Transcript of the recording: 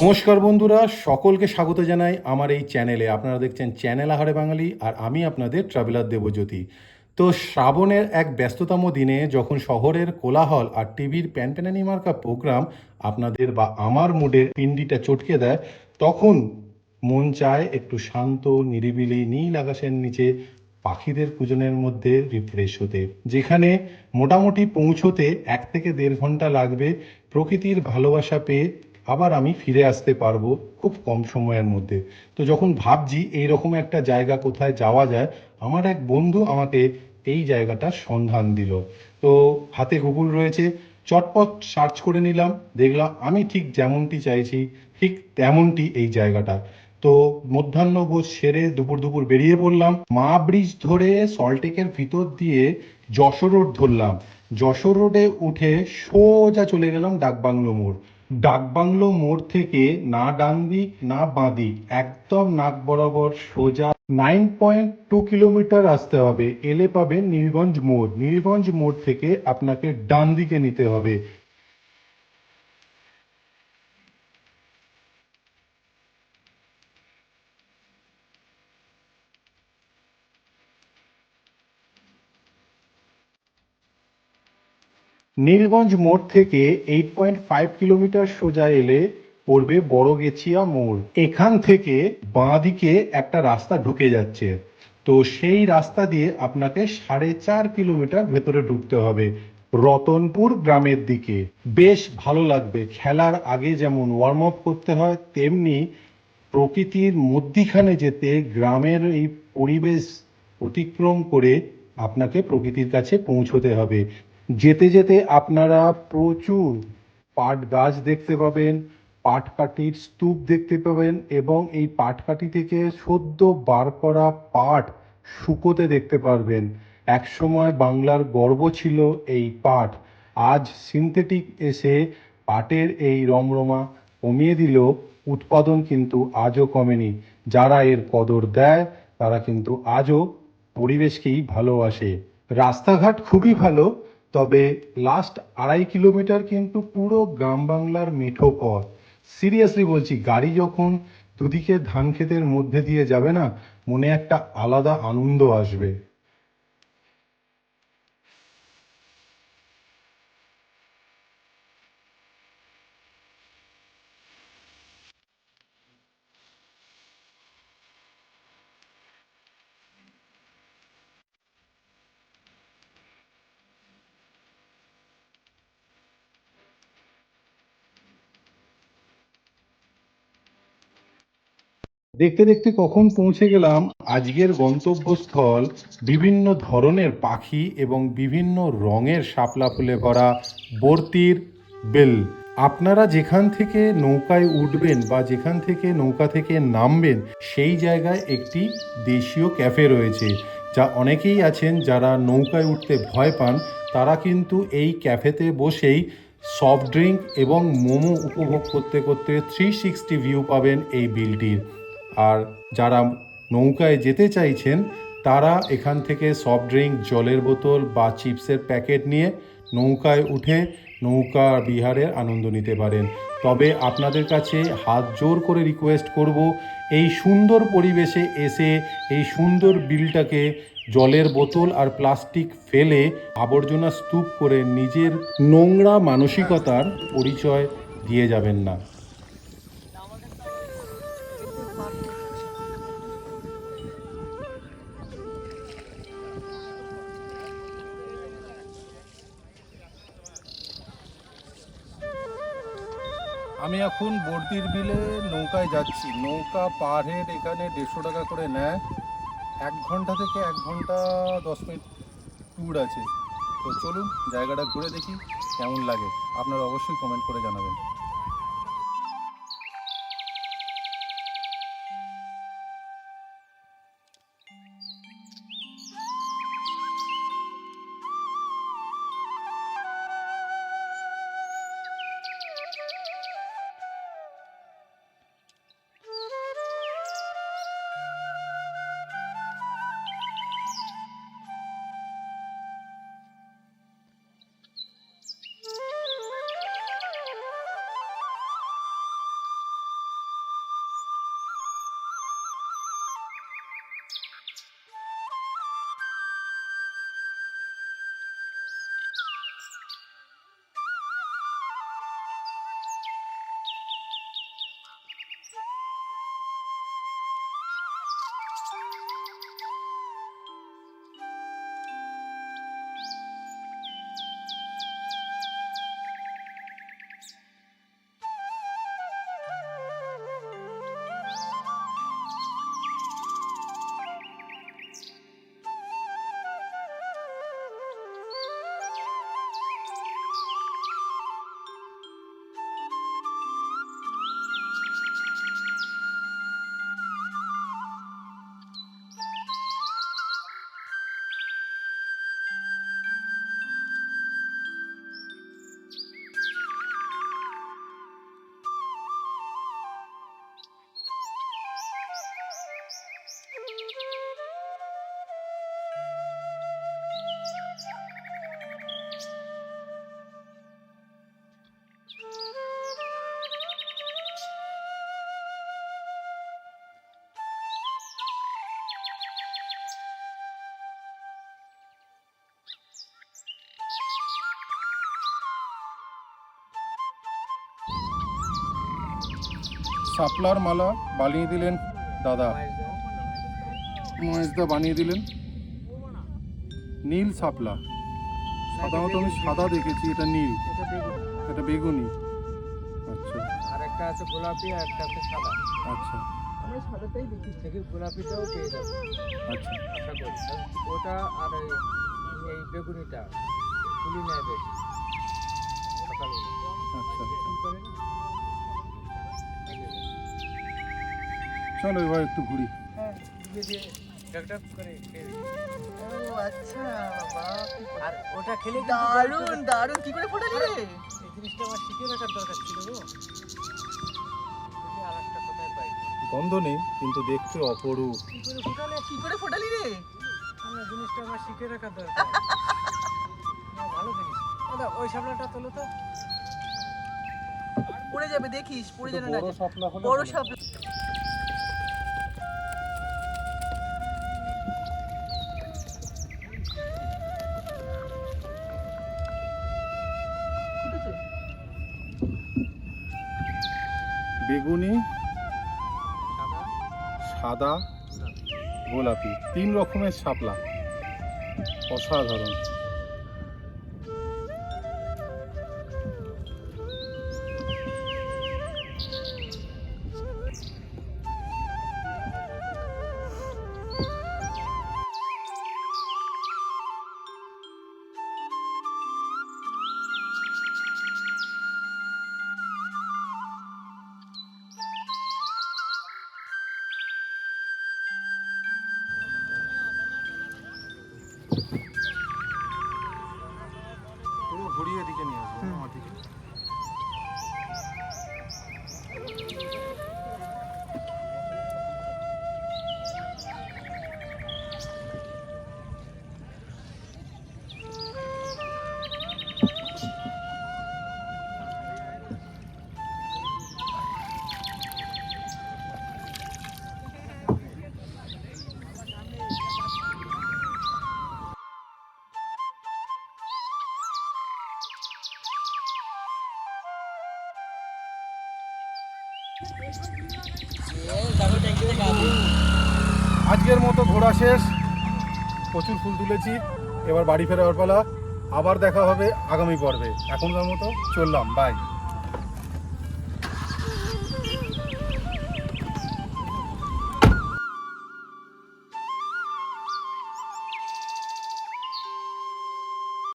নমস্কার বন্ধুরা, সকলকে স্বাগত জানাই আমার এই চ্যানেলে। আপনারা দেখছেন চ্যানেল আহারে বাঙালি, আর আমি আপনাদের ট্রাভেলার দেবজ্যোতি। তো শ্রাবণের এক ব্যস্ততম দিনে যখন শহরের কোলাহল আর টিভির প্যানপ্যানানি মার্কা প্রোগ্রাম আপনাদের বা আমার মুডে পিন্ডিটা চটকে দেয়, তখন মন চায় একটু শান্ত, নিরিবিলি, নীল আকাশের নিচে পাখিদের কুজনের মধ্যে রিফ্রেশ হতে, যেখানে মোটামুটি পৌঁছোতে 1 থেকে দেড় ঘন্টা লাগবে। প্রকৃতির ভালোবাসা পেয়ে আবার আমি ফিরে আসতে পারবো খুব কম সময়ের মধ্যে। তো যখন ভাবছি এইরকম একটা জায়গা কোথায় যাওয়া যায়, আমার এক বন্ধু আমাকে এই জায়গাটার সন্ধান দিল। তো হাতে গুগল রয়েছে, চটপট সার্চ করে নিলাম, দেখলাম আমি ঠিক যেমনটি চাইছি ঠিক তেমনটি এই জায়গাটা। তো মধ্যাহ্নভোজ সেরে দুপুর দুপুর বেরিয়ে পড়লাম। মা ব্রিজ ধরে সল্টলেকের ভিতর দিয়ে যশোর রোড ধরলাম। যশোর রোডে উঠে সোজা চলে গেলাম ডাকবাংলো মোড়। ডাকবাংলো মোড় থেকে না ডান দিক না বাঁ দিক, একদম নাক বরাবর সোজা 9.2 কিলোমিটার আসতে হবে, এলে পাবেন নীলগঞ্জ মোড়। নীলগঞ্জ মোড় থেকে আপনাকে ডান দিকে নিতে হবে। নীলগঞ্জ মোড় থেকে 8.5 কিলোমিটার সোজা এলে পড়বে বড়গেছিয়া মোড়। এখান থেকে বাঁ দিকে একটা রাস্তা ঢুকে যাচ্ছে, তো সেই রাস্তা দিয়ে আপনাকে 4.5 কিলোমিটার ভেতরে ঢুকতে হবে রতনপুর গ্রামের দিকে। বেশ ভালো লাগবে। খেলার আগে যেমন ওয়ার্ম আপ করতে হয়, তেমনি প্রকৃতির মধ্যিখানে যেতে গ্রামের এই পরিবেশ অতিক্রম করে আপনাকে প্রকৃতির কাছে পৌঁছতে হবে। যেতে যেতে আপনারা প্রচুর পাট গাছ দেখতে পাবেন, পাটকাঠির স্তূপ দেখতে পাবেন, এবং এই পাটকাঠি থেকে সদ্য বার করা পাট শুকোতে দেখতে পারবেন। একসময় বাংলার গর্ব ছিল এই পাট। আজ সিনথেটিক এসে পাটের এই রমরমা কমিয়ে দিলেও উৎপাদন কিন্তু আজও কমেনি। যারা এর কদর দেয় তারা কিন্তু আজও পরিবেশকেই ভালোবাসে। রাস্তাঘাট খুবই ভালো, তবে লাস্ট 2.5 কিলোমিটার কিন্তু পুরো গ্রাম বাংলার মেঠো পথ। সিরিয়াসলি বলছি, গাড়ি যখন দুদিকে ধান ক্ষেতের মধ্যে দিয়ে যাবে না, মনে একটা আলাদা আনন্দ আসবে। দেখতে দেখতে কখন পৌঁছে গেলাম আজকের গন্তব্যস্থল। বিভিন্ন ধরনের পাখি এবং বিভিন্ন রঙের শাপলা ফুলে ভরা বর্তির বেল। আপনারা যেখান থেকে নৌকায় উঠবেন বা যেখান থেকে নৌকা থেকে নামবেন, সেই জায়গায় একটি দেশীয় ক্যাফে রয়েছে। যা অনেকেই আছেন যারা নৌকায় উঠতে ভয় পান, তারা কিন্তু এই ক্যাফেতে বসেই সফট ড্রিঙ্ক এবং মোমো উপভোগ করতে করতে 360 ভিউ পাবেন এই বিলটির। আর যারা নৌকায় যেতে চাইছেন, তারা এখান থেকে সফট ড্রিঙ্ক, জলের বোতল বা চিপসের প্যাকেট নিয়ে নৌকায় উঠে নৌকা বিহারের আনন্দ নিতে পারেন। তবে আপনাদের কাছে হাত জোর করে রিকোয়েস্ট করব, এই সুন্দর পরিবেশে এসে এই সুন্দর বিলটাকে জলের বোতল আর প্লাস্টিক ফেলে আবর্জনা স্তূপ করে নিজের নোংরা মানসিকতার পরিচয় দিয়ে যাবেন না। আমি এখন বর্দির বিলে নৌকায় যাচ্ছি। নৌকা পার হেড এখানে 150 টাকা করে নেয়। 1 ঘন্টা থেকে 1 ঘন্টা 10 মিনিট ট্যুর আছে। তো চলুন জায়গাটা ঘুরে দেখি কেমন লাগে। আপনারা অবশ্যই কমেন্ট করে জানাবেন। শাপলার মালা বানিয়ে দিলেন দাদা, মহেশদা বানিয়ে দিলেন। নীল শাপলা, সাধারণত আমি সাদা দেখেছি, এটা নীল, এটা বেগুনি, এটা বেগুনি। আচ্ছা আর একটা আছে গোলাপি আর একটা আছে সাদা। আচ্ছা আমরা সাদাটাই দেখি, থেকে গোলাপিটাও পেয়ে যাবো আচ্ছা আশা করি। আর ওটা আর এই বেগুনিটা ফুলি নেয় বেশি সকালবেলা। আচ্ছা কি করে না? চলো এবার একটু ঘুরি। হ্যাঁ, দিয়ে দিয়ে ঢকঢক করে খেয়ে। ও আচ্ছা বাবা, আর ওটা খেলে কিন্তু দারুণ দারুণ, কি করে ফোটালি রে? এই জিনিসটা আমার শিখে রাখার দরকার ছিল গো। আর একটা কোথায় পাই? গন্ধ নেই কিন্তু দেখতে অপরূপ। কি করে ফোটালে? কি করে ফোটালি রে? আমার জিনিসটা আমার শিখে রাখার দরকার। না, ভালো জিনিস। দাদা ওই সামলাটা তোলো তো। পড়ে যাবে, দেখিস পড়ে যেন না বড় যায়। শাপলা হলে বড় ভালো। শাপলা। ফুটেছে? বেগুনি, সাদা, সাদা, গোলাপি, 3 রকমের শাপলা, অসাধারণ। পুরো ঘুরিয়ে দিকে নিয়ে আসবো আমার দিকে। আজকের মতো ঘোরা শেষ, প্রচুর ফুল তুলেছি, এবার বাড়ি ফেরার পালা। আবার দেখা হবে আগামী পর্বে। এখনকার মতো চললাম, বাই।